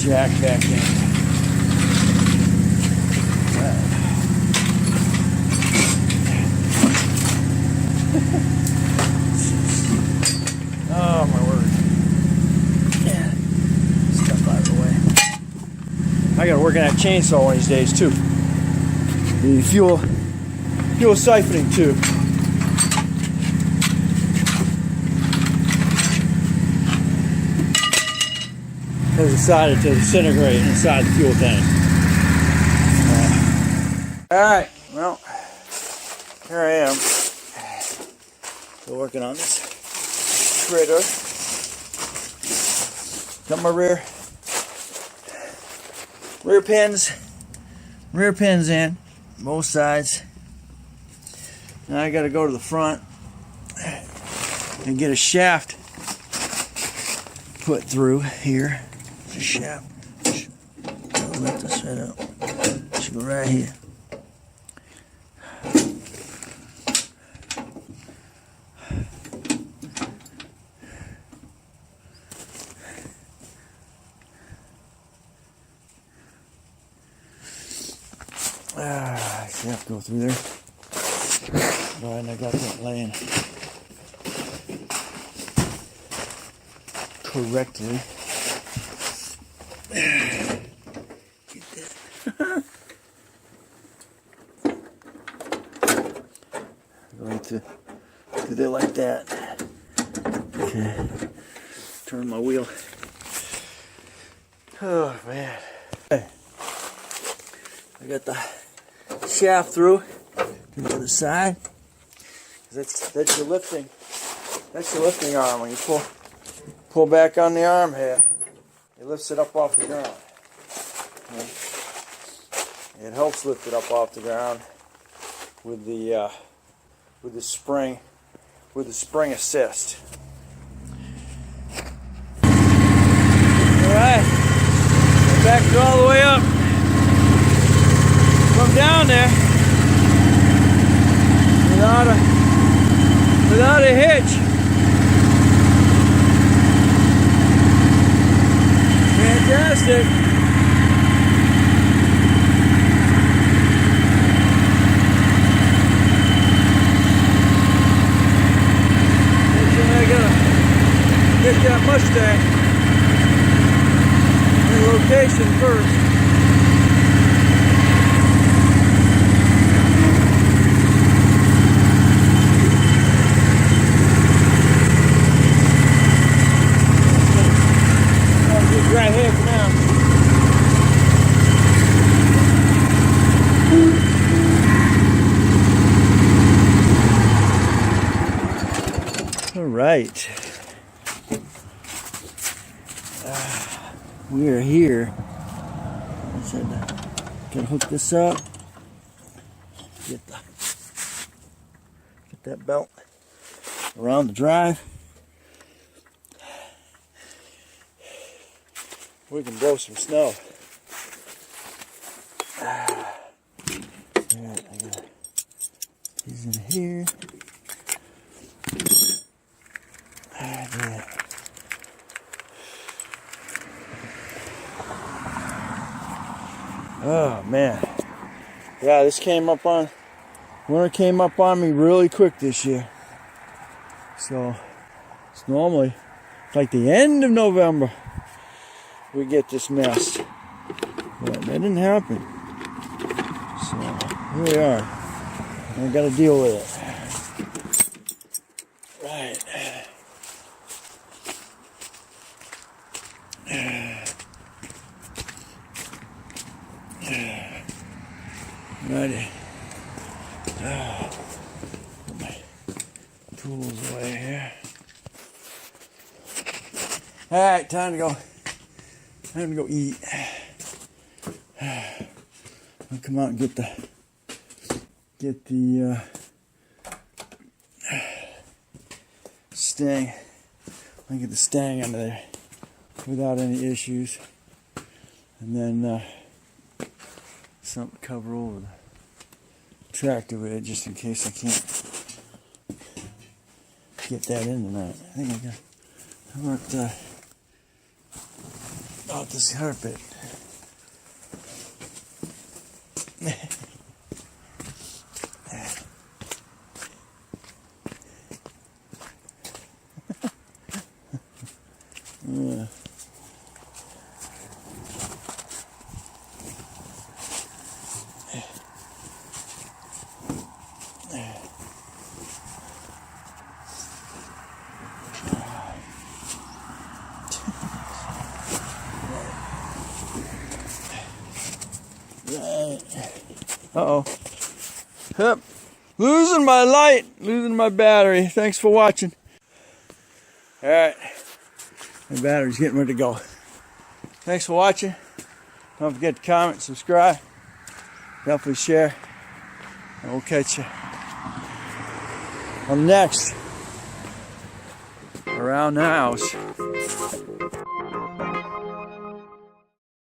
Jack back in. Oh my word. Yeah. Stuff out of the way. I gotta work on that chainsaw one of these days too. The fuel siphoning too. Has decided to disintegrate inside the fuel tank. Alright, well, here I am. Still working on this critter. Got my rear pins in, both sides. Now I gotta go to the front and get a shaft put through here. Shaft. I'll lift this right up. Should go right here. Shaft go through there. Right, and I got that laying correctly. Get that. Going to do that like that. Okay. Turn my wheel. Oh man. Okay. I got the shaft through to the other side. That's your lifting. That's your lifting arm. When you pull back on the arm here, it lifts it up off the ground. It helps lift it up off the ground with the spring assist. All right, back it all the way up. Come down there without a hitch. Fantastic. I gotta get that Mustang in location first. Right here for now. All right. We are here. I said, gotta hook this up. Get that belt around the drive. We can blow some snow. Alright, I got these in here. Yeah. Oh man. Yeah, winter came up on me really quick this year. So it's normally like the end of November we get this mess, but that didn't happen. So here we are. I got to deal with it. Right. Righty. Put my tools away here. All right, time to go eat. I'll come out and get the get the stang. I get the stang under there without any issues, and then something to cover over the tractor with it, just in case I can't get that in tonight. I think I got. How about this carpet? Yeah. Uh-oh. Yep. Losing my light. Losing my battery. Thanks for watching. Alright. My battery's getting ready to go. Thanks for watching. Don't forget to comment, subscribe. Definitely share. And we'll catch you on the next Around the House.